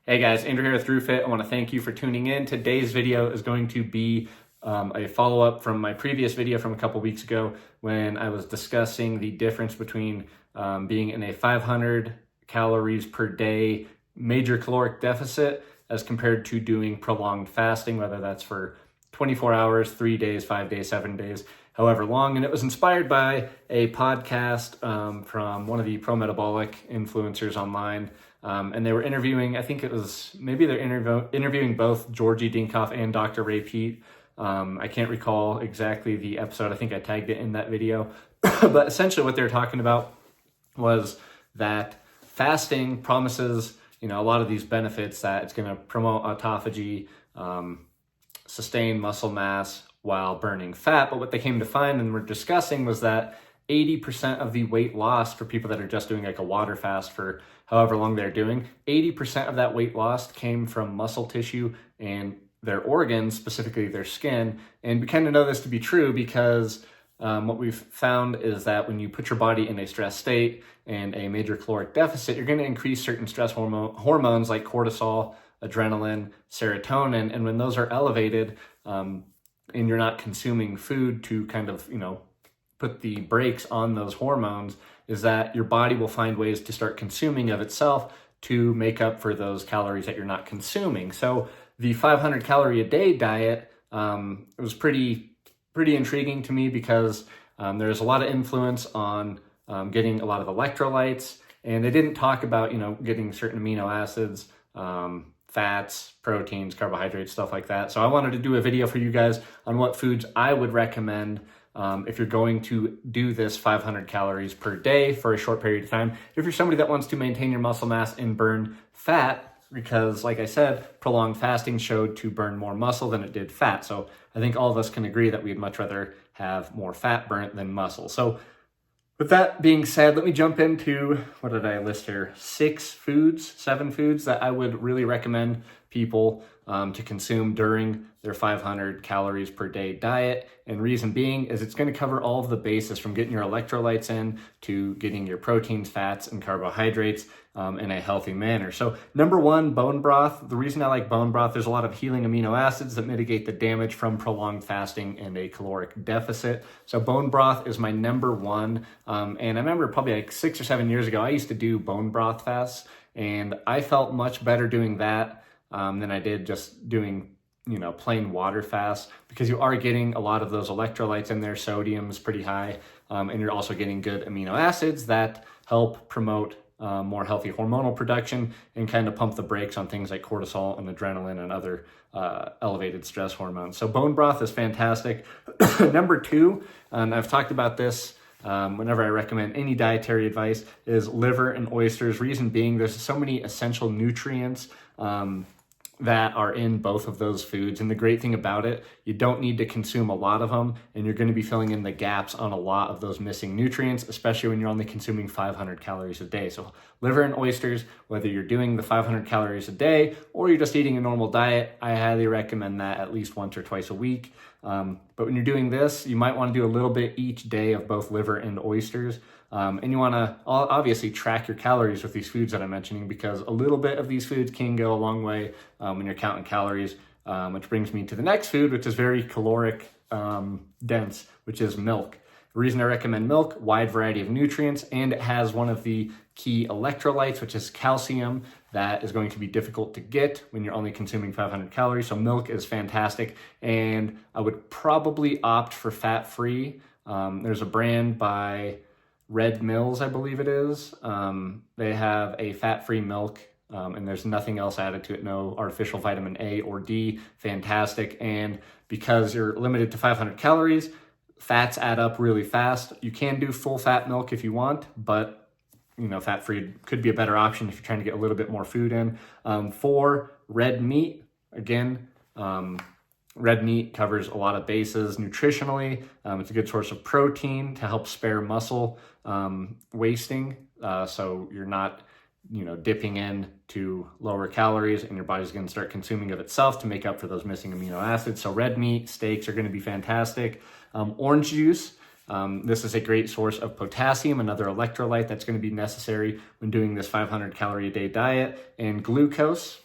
Hey guys, Andrew here with ThruFit. I want to thank you for tuning in. Today's video is going to be a follow-up from my previous video from a couple weeks ago when I was discussing the difference between being in a 500 calories per day major caloric deficit as compared to doing prolonged fasting, whether that's for 24 hours, 3 days, 5 days, 7 days, however long. And it was inspired by a podcast from one of the pro-metabolic influencers online. And they were interviewing, I think it was, maybe they're interviewing both Georgie Dinkoff and Dr. Ray Peat. I can't recall exactly the episode. I think I tagged it in that video. But essentially what they're talking about was that fasting promises, a lot of these benefits, that it's going to promote autophagy, sustain muscle mass while burning fat. But what they came to find and were discussing was that 80% of the weight loss for people that are just doing like a water fast for however long they're doing, 80% of that weight loss came from muscle tissue and their organs, specifically their skin. And we kind of know this to be true because what we've found is that when you put your body in a stress state and a major caloric deficit, you're going to increase certain stress hormones like cortisol, adrenaline, serotonin. And when those are elevated and you're not consuming food to kind of, put the brakes on those hormones, is that your body will find ways to start consuming of itself to make up for those calories that you're not consuming. So the 500 calorie a day diet, it was pretty intriguing to me because there's a lot of influence on getting a lot of electrolytes, and they didn't talk about, getting certain amino acids, fats, proteins, carbohydrates, stuff like that. So I wanted to do a video for you guys on what foods I would recommend if you're going to do this 500 calories per day for a short period of time. If you're somebody that wants to maintain your muscle mass and burn fat, because like I said, prolonged fasting showed to burn more muscle than it did fat. So I think all of us can agree that we'd much rather have more fat burnt than muscle. So with that being said, let me jump into, what did I list here? 7 foods that I would really recommend people to consume during their 500 calories per day diet. And reason being is it's going to cover all of the bases from getting your electrolytes in to getting your proteins, fats, and carbohydrates in a healthy manner. So number one, bone broth. The reason I like bone broth, there's a lot of healing amino acids that mitigate the damage from prolonged fasting and a caloric deficit. So bone broth is my number one. And I remember probably like 6 or 7 years ago, I used to do bone broth fasts, and I felt much better doing that than I did just doing plain water fast, because you are getting a lot of those electrolytes in there. Sodium's pretty high, and you're also getting good amino acids that help promote more healthy hormonal production and kind of pump the brakes on things like cortisol and adrenaline and other elevated stress hormones. So bone broth is fantastic. Number two, and I've talked about this whenever I recommend any dietary advice, is liver and oysters. Reason being, there's so many essential nutrients that are in both of those foods. And the great thing about it, you don't need to consume a lot of them, and you're going to be filling in the gaps on a lot of those missing nutrients, especially when you're only consuming 500 calories a day. So liver and oysters, whether you're doing the 500 calories a day or you're just eating a normal diet, I highly recommend that at least once or twice a week. But when you're doing this, you might want to do a little bit each day of both liver and oysters. And you want to obviously track your calories with these foods that I'm mentioning, because a little bit of these foods can go a long way when you're counting calories, which brings me to the next food, which is very caloric dense, which is milk. The reason I recommend milk, wide variety of nutrients, and it has one of the key electrolytes, which is calcium, that is going to be difficult to get when you're only consuming 500 calories. So milk is fantastic, and I would probably opt for fat-free. There's a brand by Red Mills, I believe it is. They have a fat-free milk, and there's nothing else added to it, no artificial vitamin A or D. Fantastic. And because you're limited to 500 calories, fats add up really fast. You can do full fat milk if you want, but fat-free could be a better option if you're trying to get a little bit more food in. For red meat, again, red meat covers a lot of bases nutritionally. It's a good source of protein to help spare muscle wasting. So you're not, dipping in to lower calories, and your body's going to start consuming of itself to make up for those missing amino acids. So red meat, steaks are going to be fantastic. Orange juice. This is a great source of potassium, another electrolyte that's going to be necessary when doing this 500 calorie a day diet. And glucose,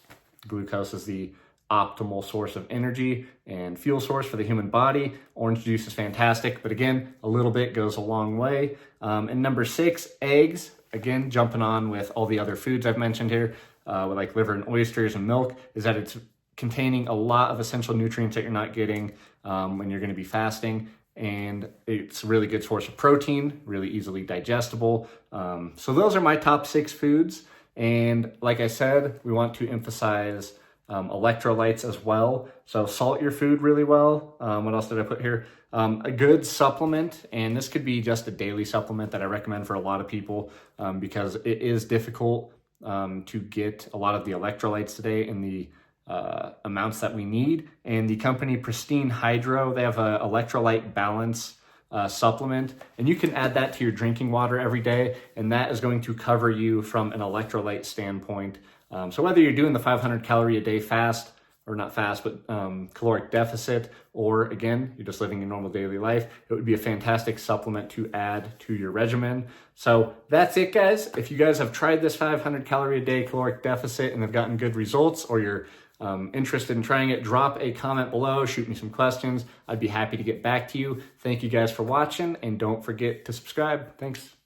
Glucose is the optimal source of energy and fuel source for the human body. Orange juice is fantastic, but again, a little bit goes a long way. And number 6, eggs. Again, jumping on with all the other foods I've mentioned here, with like liver and oysters and milk, is that it's containing a lot of essential nutrients that you're not getting when you're going to be fasting. And it's a really good source of protein, really easily digestible. So those are my top 6 foods. And like I said, we want to emphasize electrolytes as well. So salt your food really well. What else did I put here? A good supplement, and this could be just a daily supplement that I recommend for a lot of people because it is difficult to get a lot of the electrolytes today in the amounts that we need. And the company Pristine Hydro, they have an electrolyte balance supplement, and you can add that to your drinking water every day, and that is going to cover you from an electrolyte standpoint. So whether you're doing the 500 calorie a day fast, or not fast, but caloric deficit, or again, you're just living your normal daily life, it would be a fantastic supplement to add to your regimen. So that's it, guys. If you guys have tried this 500 calorie a day caloric deficit and have gotten good results, or you're interested in trying it, drop a comment below, shoot me some questions. I'd be happy to get back to you. Thank you guys for watching, and don't forget to subscribe. Thanks.